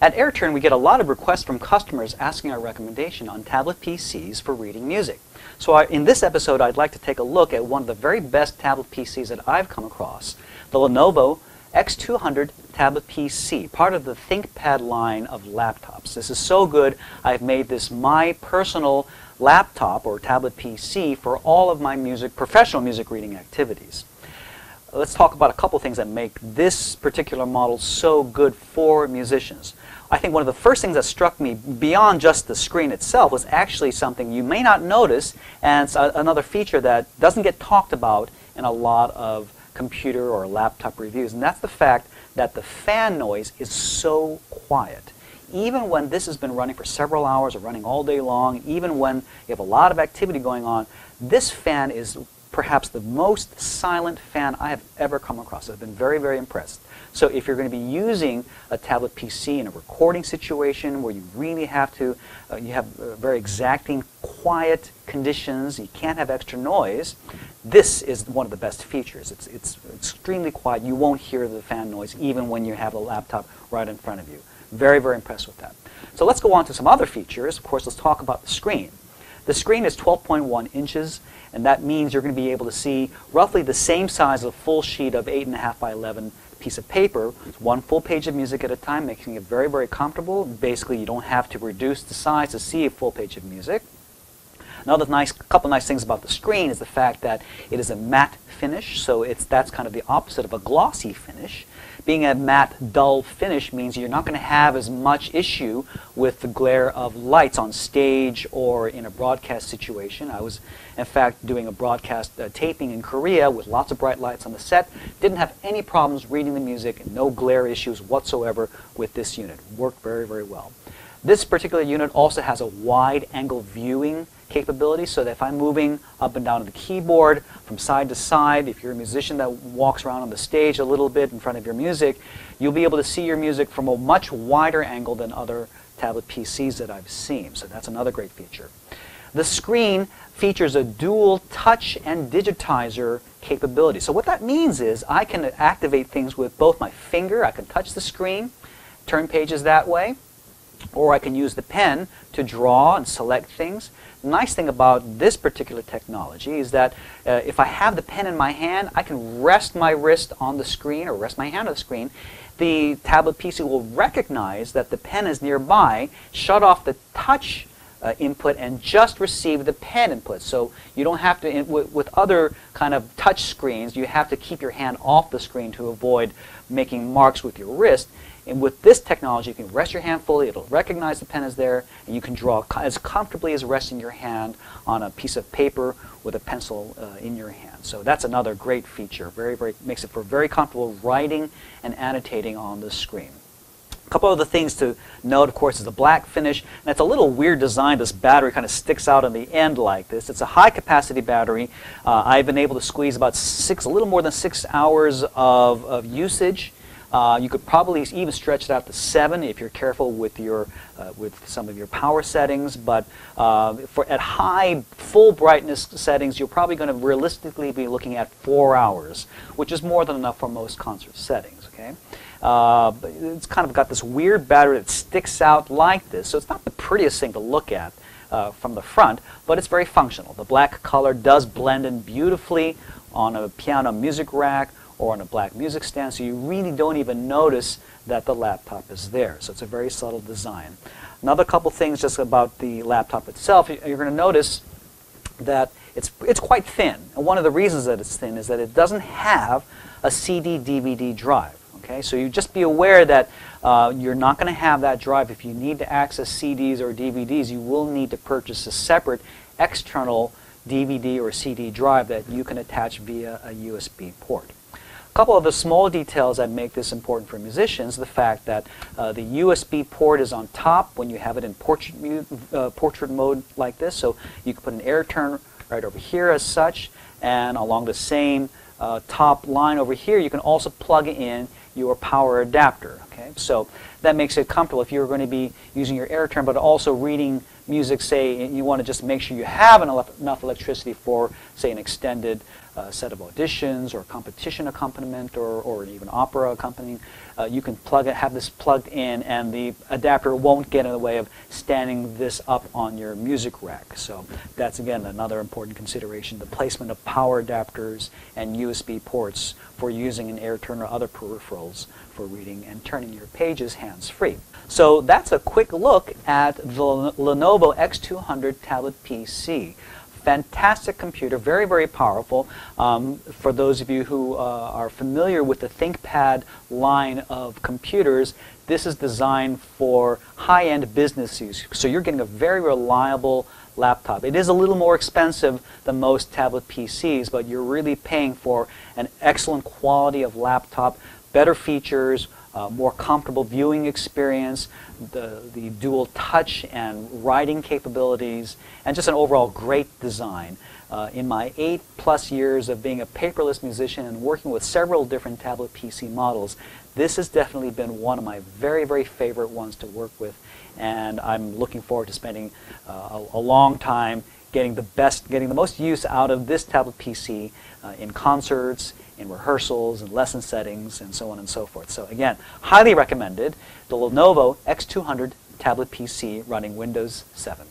At AirTurn, we get a lot of requests from customers asking our recommendation on tablet PCs for reading music. So in this episode, I'd like to take a look at one of the very best tablet PCs that I've come across, the Lenovo X200 Tablet PC, part of the ThinkPad line of laptops. This is so good, I've made this my personal laptop or tablet PC for all of my professional music reading activities. Let's talk about a couple things that make this particular model so good for musicians. I think one of the first things that struck me beyond just the screen itself was actually something you may not notice, and it's another feature that doesn't get talked about in a lot of computer or laptop reviews, and that's the fact that the fan noise is so quiet. Even when this has been running for several hours or running all day long, even when you have a lot of activity going on, this fan is perhaps the most silent fan I have ever come across. I've been very, very impressed. So if you're going to be using a tablet PC in a recording situation where you really have to, you have very exacting quiet conditions, you can't have extra noise, this is one of the best features. It's extremely quiet. You won't hear the fan noise even when you have a laptop right in front of you. Very, very impressed with that. So let's go on to some other features. Of course, let's talk about the screen. The screen is 12.1 inches, and that means you're going to be able to see roughly the same size as a full sheet of 8.5 by 11 piece of paper. It's one full page of music at a time, making it very, very comfortable. Basically, you don't have to reduce the size to see a full page of music. Another couple nice things about the screen is the fact that it is a matte finish, so that's kind of the opposite of a glossy finish. Being a matte, dull finish means you're not going to have as much issue with the glare of lights on stage or in a broadcast situation. I was, in fact, doing a broadcast taping in Korea with lots of bright lights on the set. Didn't have any problems reading the music, no glare issues whatsoever with this unit. Worked very, very well. This particular unit also has a wide-angle viewing capability, so that if I'm moving up and down the keyboard from side to side, if you're a musician that walks around on the stage a little bit in front of your music, you'll be able to see your music from a much wider angle than other tablet PCs that I've seen. So that's another great feature. The screen features a dual touch and digitizer capability. So what that means is I can activate things with both my finger. I can touch the screen, turn pages that way, or I can use the pen to draw and select things. The nice thing about this particular technology is that if I have the pen in my hand, I can rest my wrist on the screen or rest my hand on the screen. The tablet PC will recognize that the pen is nearby, shut off the touch input, and just receive the pen input. So you don't have to, with other kind of touch screens, you have to keep your hand off the screen to avoid making marks with your wrist. And with this technology, you can rest your hand fully, it'll recognize the pen is there, and you can draw as comfortably as resting your hand on a piece of paper with a pencil in your hand. So that's another great feature. Makes it for very comfortable writing and annotating on the screen. A couple other things to note, of course, is the black finish. And it's a little weird design. This battery kind of sticks out on the end like this. It's a high-capacity battery. I've been able to squeeze about a little more than 6 hours of usage. You could probably even stretch it out to 7 if you're careful with with some of your power settings. But at high, full brightness settings, you're probably going to realistically be looking at 4 hours, which is more than enough for most concert settings. Okay, it's kind of got this weird battery that sticks out like this, so it's not the prettiest thing to look at from the front, but it's very functional. The black color does blend in beautifully on a piano music rack or on a black music stand, so you really don't even notice that the laptop is there. So it's a very subtle design. Another couple things just about the laptop itself, you're going to notice that it's quite thin. And one of the reasons that it's thin is that it doesn't have a CD-DVD drive. Okay, so you just be aware that you're not going to have that drive. If you need to access CDs or DVDs, you will need to purchase a separate external DVD or CD drive that you can attach via a USB port. A couple of the small details that make this important for musicians, the fact that the USB port is on top when you have it in portrait mode like this, so you can put an AirTurn right over here as such, and along the same top line over here you can also plug in your power adapter. Okay, so that makes it comfortable if you're going to be using your AirTurn but also reading music, say you want to just make sure you have enough electricity for, say, an extended set of auditions or competition accompaniment or even opera accompanying, you can have this plugged in, and the adapter won't get in the way of standing this up on your music rack. So that's, again, another important consideration, the placement of power adapters and USB ports for using an AirTurn or other peripherals for reading and turning your pages hands-free. So that's a quick look at the Lenovo X200 tablet PC. Fantastic computer, very, very powerful. For those of you who are familiar with the ThinkPad line of computers, this is designed for high-end business use. So you're getting a very reliable laptop. It is a little more expensive than most tablet PCs, but you're really paying for an excellent quality of laptop, better features, more comfortable viewing experience, the dual touch and writing capabilities, and just an overall great design. In my 8+ years of being a paperless musician and working with several different tablet PC models, this has definitely been one of my very, very favorite ones to work with, and I'm looking forward to spending a long time getting the most use out of this tablet PC in concerts, in rehearsals, and lesson settings, and so on and so forth. So again, highly recommended, the Lenovo X200 tablet PC running Windows 7.